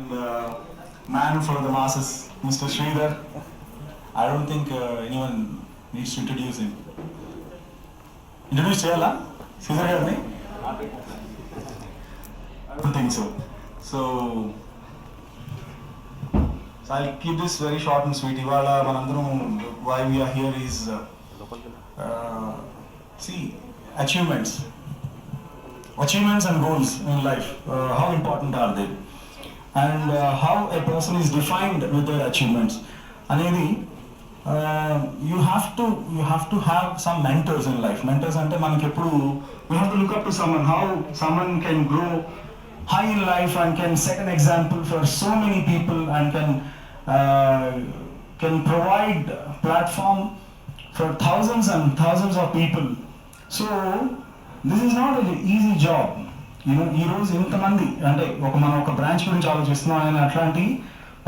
and man for the masses, Mr. Sridhar. I don't think anyone needs to introduce him. Introduce Chayala? Sridhar Garni? I don't think so. So I'll keep this very short and sweet. Ivala manandaram why we are here is see achievements and goals in life. How important are they? And how a person is defined with their achievements. Anedi, you have to have some mentors in life. Mentors ante manaki eppudu we have to look up to someone. How someone can grow high in life and can set an example for so many people and can provide platform for thousands and thousands of people. So this is not an easy job. ఈ రోజు ఇంతమంది అంటే మనం ఒక branch గురించి ఆలోచిస్తున్నాం. ఆయన అట్లాంటి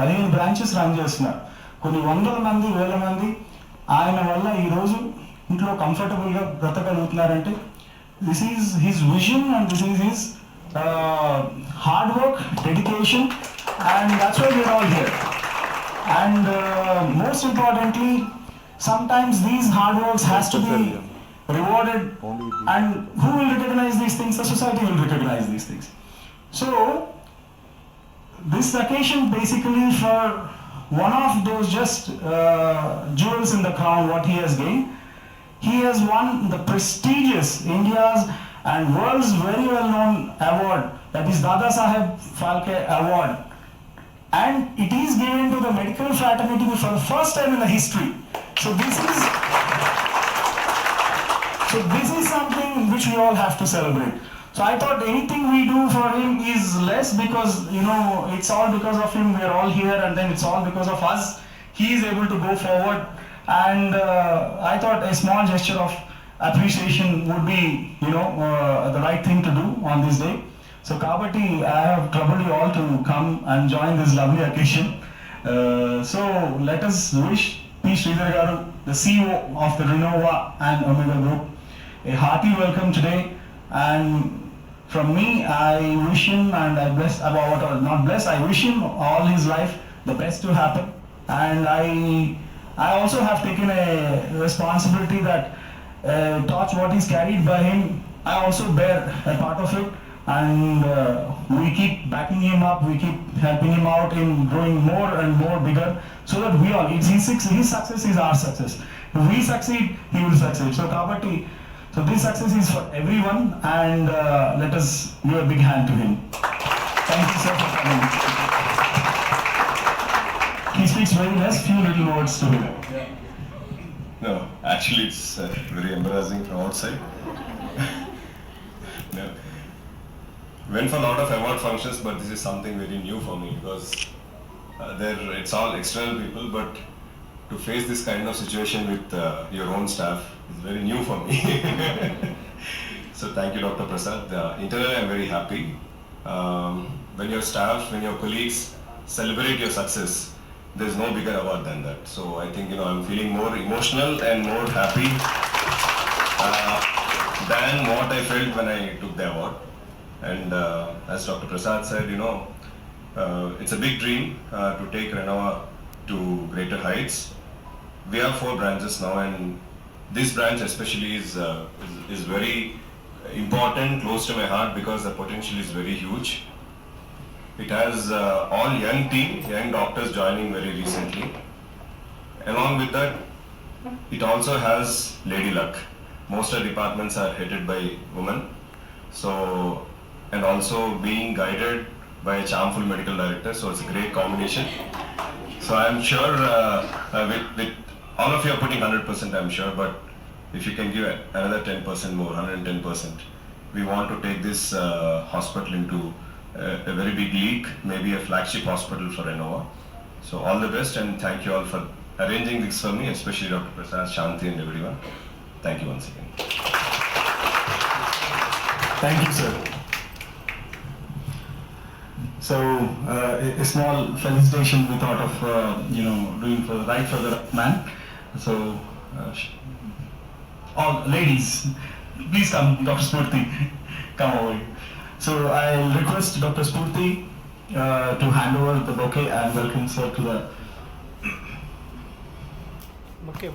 15 బ్రాంచెస్ రన్ చేస్తున్నారు. కొన్ని వందల మంది వేల మంది ఆయన వల్ల ఈరోజు ఇంట్లో కంఫర్టబుల్గా బ్రతకగలుగుతున్నారంటే this is his vision and this is his hard work, dedication, and that's why we are all here. And most importantly, sometimes these hard works has to be rewarded, and who will recognize these things? The society will recognize these things. So this occasion basically for one of those just jewels in the crown what he has gained. He has won the prestigious India's and world's very well known award, that is Dada Saheb Phalke Award. And it is given to the medical fraternity for the first time in the history. So this is something which we all have to celebrate. So I thought anything we do for him is less, because it's all because of him. We are all here, and then it's all because of us. He is able to go forward, and I thought a small gesture of appreciation would be the right thing to do on this day. So Kabati, I have troubled you all to come and join this lovely occasion. So let us wish P. Sridhar Garu, the CEO of the Renova and Omega Group, a hearty welcome today. And from me, I wish him, and I bless, not bless, I wish him all his life the best to happen. And I also have taken a responsibility that torch what is carried by him, I also bear a part of it. And we keep backing him up, we keep helping him out in growing more and more bigger, so that we all, his success is our success. If we succeed, he will succeed. So Kabati, so this success is for everyone, and let us give a big hand to him. Thank you, sir, for coming. He speaks very less, few little words to him. No, actually it's very embarrassing from outside. No. Went for a lot of award functions, but this is something very new for me, because it's all external people, but to face this kind of situation with your own staff is very new for me. So thank you, Dr. Prasad. Internally I'm very happy. When your staff, when your colleagues celebrate your success, there's no bigger award than that. So I think I'm feeling more emotional and more happy than what I felt when I took the award. And as Dr. Prasad said, it's a big dream to take Renova to greater heights. We have 4 branches now, and this branch especially is very important, close to my heart, because the potential is very huge. It has all young team, young doctors joining very recently. Along with that, it also has lady luck. Most of the departments are headed by women. So, and also being guided by a charmful medical director, so it's a great combination. So I'm sure with all of you are putting 100%, I'm sure, but if you can give another 10% more, 110%, we want to take this hospital into a very big league, maybe a flagship hospital for Renova. So all the best, and thank you all for arranging this for me, especially Dr. Prasad, Shanti, and everyone. Thank you once again. Thank you, sir. So a small felicitation we thought of doing for the right man. So all ladies, please come, Dr. Spurti, come over. So I'll request Dr. Spurti to hand over the bouquet and welcome sir to the. Okay.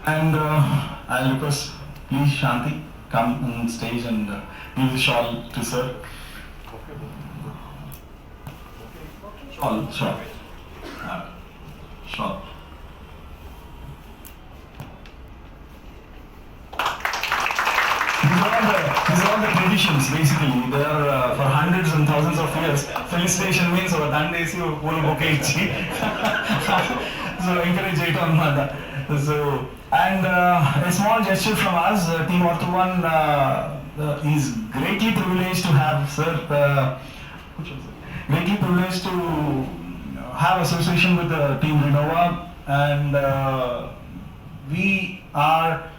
And I'll request please Shanti come on stage and give the shawl to sir. Shawl. Shawl. These are all the traditions basically. They are for hundreds and thousands of years. Felicitation means or dandesi or full bouquet ichi. So encourage it on mother. So and a small gesture from us, Team Ortho One is greatly privileged to have sir. Greatly privileged to have association with the Team Renova, and we are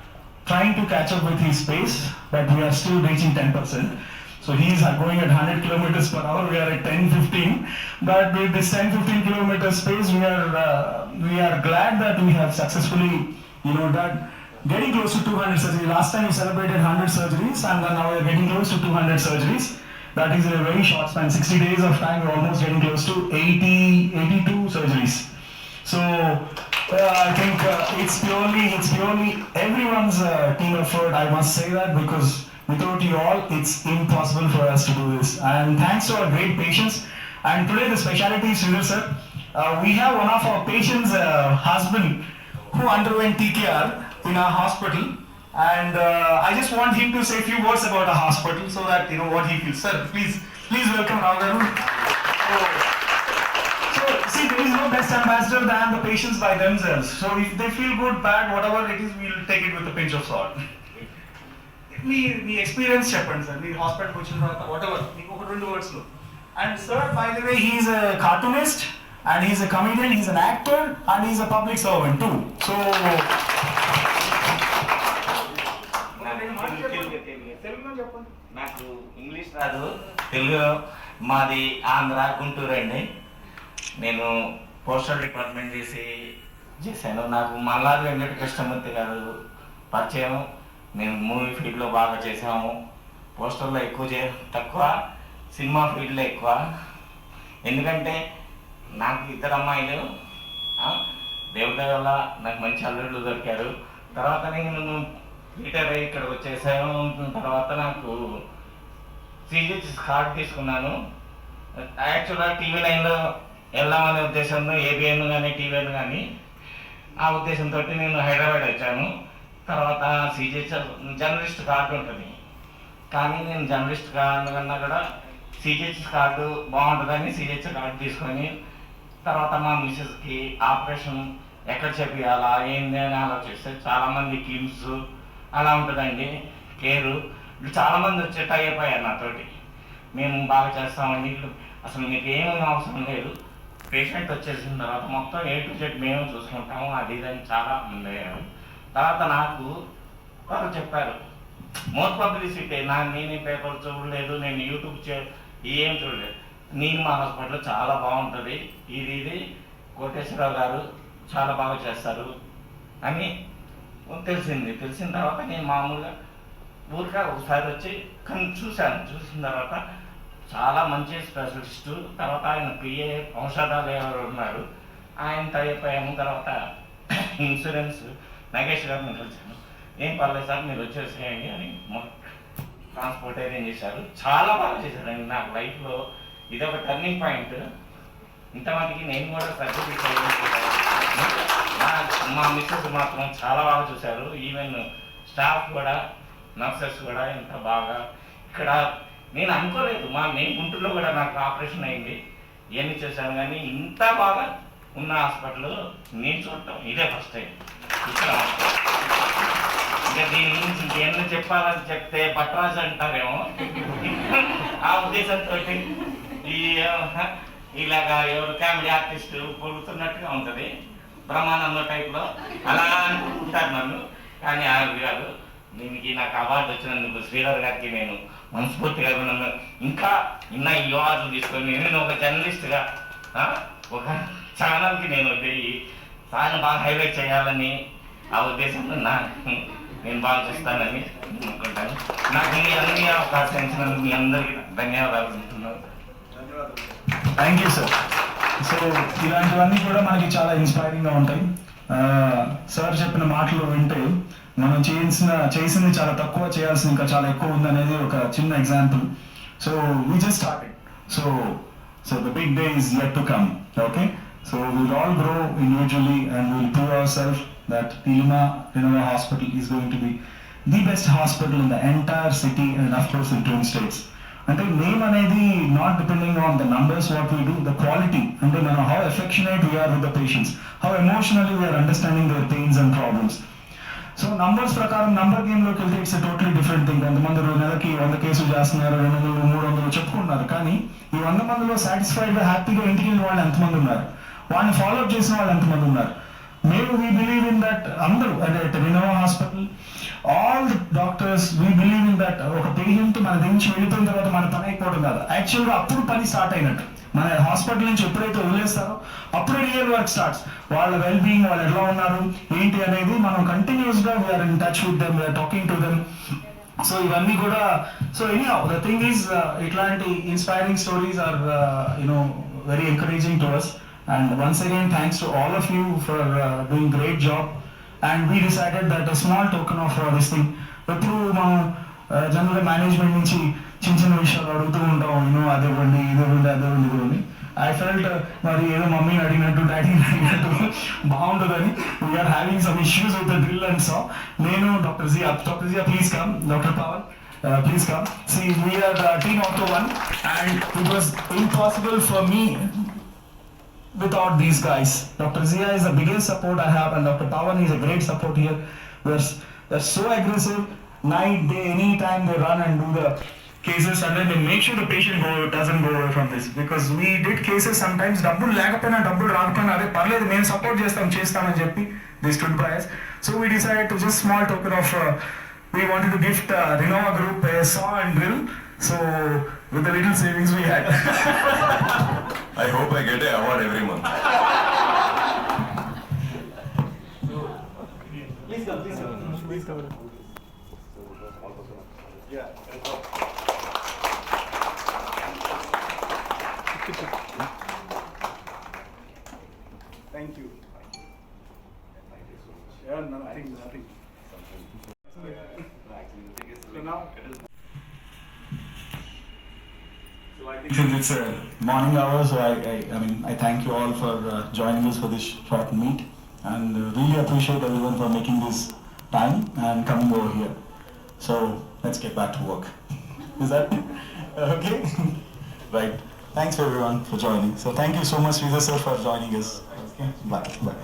trying to catch up with his pace, but we are still reaching 10%. So he is going at 100 kilometers per hour, we are at 10-15. But with this 10-15 kilometers pace, we are glad that we have successfully, done getting close to 200 surgeries. Last time we celebrated 100 surgeries, and then now we are getting close to 200 surgeries. That is in a very short span, 60 days of time, we're almost getting close to 82 surgeries. So I think it's purely everyone's team effort. I must say that because without you all, it's impossible for us to do this. And thanks to our great patients. And today the specialty is Sridhar sir. We have one of our patients' husband who underwent TKR in our hospital. And I just want him to say a few words about the hospital so that you know what he feels. Sir, please welcome Rao Garu. So see, there is no best ambassador than the patients by themselves. So if they feel good, bad, whatever it is, we'll take it with a pinch of salt. We experience చెప్పండి sir మీ హాస్పిటల్కి వచ్చిన తర్వాత whatever మీకు ఒక 2 words లో. And sir, by the way, he is a cartoonist and he is a comedian, he is an actor and he is a public servant too. So నాకు English రాదు, తెలుగు. మాది ఆంధ్ర, గుంటూరు అండి. నేను పోస్టల్ డిపార్ట్మెంట్ చేశాను. నాకు మల్లాది వెంకట కృష్ణమూర్తి గారు పరిచయం. మేము మూవీ ఫీల్డ్లో బాగా చేసాము. పోస్టర్లో తక్కువ, సినిమా ఫీల్డ్లో ఎక్కువ. ఎందుకంటే నాకు 2 అమ్మాయిలు, దేవుడి వల్ల నాకు మంచి అల్లుళ్ళు దొరికారు. తర్వాత నేను రిటైర్ అయ్యి ఇక్కడికి వచ్చేసాను. తర్వాత నాకు సిజిహెచ్ కార్డు తీసుకున్నాను. యాక్చువల్గా టీవీ లైన్లో వెళ్దామనే ఉద్దేశంతో, ఏబిఎన్ కానీ టీవీఎన్ కానీ, ఆ ఉద్దేశంతో నేను హైదరాబాద్ వచ్చాను. తర్వాత సిజిహెచ్ జర్నలిస్ట్ కార్డు ఉంటుంది, కానీ నేను జర్నలిస్ట్ కార్డు కన్నా కూడా సిజిహెచ్ కార్డు బాగుంటుందని సిజిహెచ్ కార్డు తీసుకొని, తర్వాత మా మిసెస్కి ఆపరేషన్ ఎక్కడ చేపియాలా ఏంది అని ఆలోచిస్తే చాలామంది కిమ్స్ అలా ఉంటుందండి కేరు. చాలామంది వచ్చి టై అయిపోయారు నాతోటి, మేము బాగా చేస్తామండి, అసలు మీకు ఏమీ అవసరం లేదు, పేషెంట్ వచ్చేసిన తర్వాత మొత్తం A to Z మేము చూసుకుంటాము, అది ఇదని చాలా మంది అయ్యారు. తర్వాత నాకు వాళ్ళు చెప్పారు, మోస్ట్ పబ్లిసిటీ, నేను పేపర్ చూడలేదు, నేను యూట్యూబ్ ఏం చూడలేదు, నేను మా హాస్పిటల్ చాలా బాగుంటుంది, ఇది కోటేశ్వరరావు గారు చాలా బాగా చేస్తారు అని తెలిసిన తర్వాత నేను మామూలుగా ఊరికే ఒకసారి వచ్చి చూసిన తర్వాత చాలా మంచి స్పెషలిస్టు. తర్వాత ఆయన పిఏ ఔషధాలు ఎవరు ఉన్నారు, ఆయనతో అయిపోయాము. తర్వాత ఇన్సూరెన్స్ నాగేష్ గారిని కలిసాను. ఏం పర్లేదు సార్, మీరు వచ్చేసేయండి అని ట్రాన్స్పోర్ట్ అరేంజ్ చేశారు. చాలా బాగా చేశారండి. నాకు లైఫ్లో ఇదొక టర్నింగ్ పాయింట్. ఇంతమందికి నేను కూడా సర్జరీ మా మిస్సెస్ మాత్రం చాలా బాగా చూశారు. ఈవెన్ స్టాఫ్ కూడా, నర్సెస్ కూడా ఎంత బాగా. ఇక్కడ నేను అనుకోలేదు, నేను గుంటూరులో కూడా నాకు ఆపరేషన్ అయింది, ఇవన్నీ చేశాను, కానీ ఇంత బాగా ఉన్న హాస్పిటల్ నేను చూడటం ఇదే ఫస్ట్ టైం ఇక్కడ. ఇంకా దీని గురించి ఇంకేమన్నా చెప్పాలని చెప్తే పట్టరాజు అంటారేమో, ఆ ఉద్దేశంతో ఇలాగా ఎవరు కామెడీ ఆర్టిస్ట్ పొగుతున్నట్టుగా ఉంటుంది, బ్రహ్మానందం టైప్లో అలా అనుకుంటారు నన్ను. కానీ అది కాదు. దీనికి నాకు అవార్డు వచ్చినందుకు శ్రీధర్ గారికి నేను మనస్ఫూర్తిగా ఇంకా ఈ అవార్డులు తీసుకొని నేను ఒక జర్నలిస్ట్గా ఒక ఛానల్కి నేను చాలా బాగా హైలైట్ చేయాలని ఆ ఉద్దేశంలో నేను బాగా చూస్తానని అనుకుంటాను. నాకు ఈ అన్ని అవకాశం ఇచ్చినందుకు మీ అందరికీ ధన్యవాదాలు చెప్తున్నాను. Thank you sir. సో ఇలాంటివన్నీ కూడా మనకి చాలా ఇన్స్పైరింగ్గా ఉంటాయి. సార్ చెప్పిన మాటలు వింటే మనం చేసింది చాలా తక్కువ, చేయాల్సింది ఇంకా చాలా ఎక్కువ ఉందనేది ఒక చిన్న example. So we just started. So the big day is yet to come. Okay, so we'll all grow individually and we'll prove ourselves that Ilima Renova Hospital is going to be the best hospital in the entire city and of course in Twin States. అంటే name అనేది not depending on the numbers what we do, the quality. అంటే మనం how affectionate we are with the patients, how emotionally we are understanding their pains and problems. So numbers ప్రకారం number గేమ్లోకి వెళ్తే its totally different thing. కొంతమంది నెలకి 100 కేసులు చేస్తున్నారు, 200, 300 చెప్పుకుంటున్నారు. కానీ ఈ 100 మందిలో సాటిస్ఫైడ్గా హ్యాపీగా ఇంటికి వెళ్ళిన వాళ్ళు ఎంతమంది ఉన్నారు, వాళ్ళని ఫాలోఅప్ చేసిన వాళ్ళు ఎంతమంది ఉన్నారు? మేము వీ బిలీవ్ ఇన్ దట్. అందరూ అంటే Renova hospital, all the doctors, we believe in that. ఒక పేషెంట్ మన నుంచి వెళ్ళిపోయిన తర్వాత మన పని అయిపోవడం కాదు, యాక్చువల్గా అప్పుడు పని స్టార్ట్ అయినట్టు. మన హాస్పిటల్ నుంచి ఎప్పుడైతే వదిలేస్తారో అప్పుడే రియల్ వర్క్ స్టార్ట్స్. వాళ్ళ వెల్ బీయింగ్, వాళ్ళు ఎలా ఉన్నారు ఏంటి అనేది మనం కంటిన్యూస్గా we are in touch with them, we are talking to them. So ఇవన్నీ కూడా. So anyhow the thing is ఇట్లాంటి inspiring stories are very encouraging to us. And once again, thanks to all of you for doing great job. And we decided that a small token of this thing. ఎప్పుడు మనం జనరల్గా management నుంచి చిన్న విషయాలు అడుగుతూ ఉంటాం, అదేవ్వండి ఇదేవ్వండి ఇదేవ్వండి. I felt మరి ఏదో మమ్మీని అడిగినట్టు డాడీని అడిగినట్టు బాగుంటుందని. We are having some issues with the drill and so. నేను doctor Jiya please come. Doctor Pavan please come. See, we are team Auto 1 and it was impossible for me without these guys. Dr. Zia is the biggest support I have and Dr. Pawan is a great support here. They're so aggressive, night, day, anytime they run and do the cases and then they make sure the patient doesn't go away from this. Because we did cases sometimes, double లేకపోయినా డబ్బులు రాకపోయినా అదే పర్లేదు మేము support చేస్తామని చెప్పి they stood by us. So we decided to just small token of we wanted to gift Renova Group a saw and drill. So with the little savings we had. I hope I get an award every month. Please come. Yeah. Thank you. Yeah, nothing. So now. Since it's morning hours, so I thank you all for joining us for this short meet and really appreciate everyone for making this time and coming over here. So let's get back to work. Is that okay? Right. Thanks everyone for joining. So thank you so much, Sridhar sir, for joining us. Okay. Bye.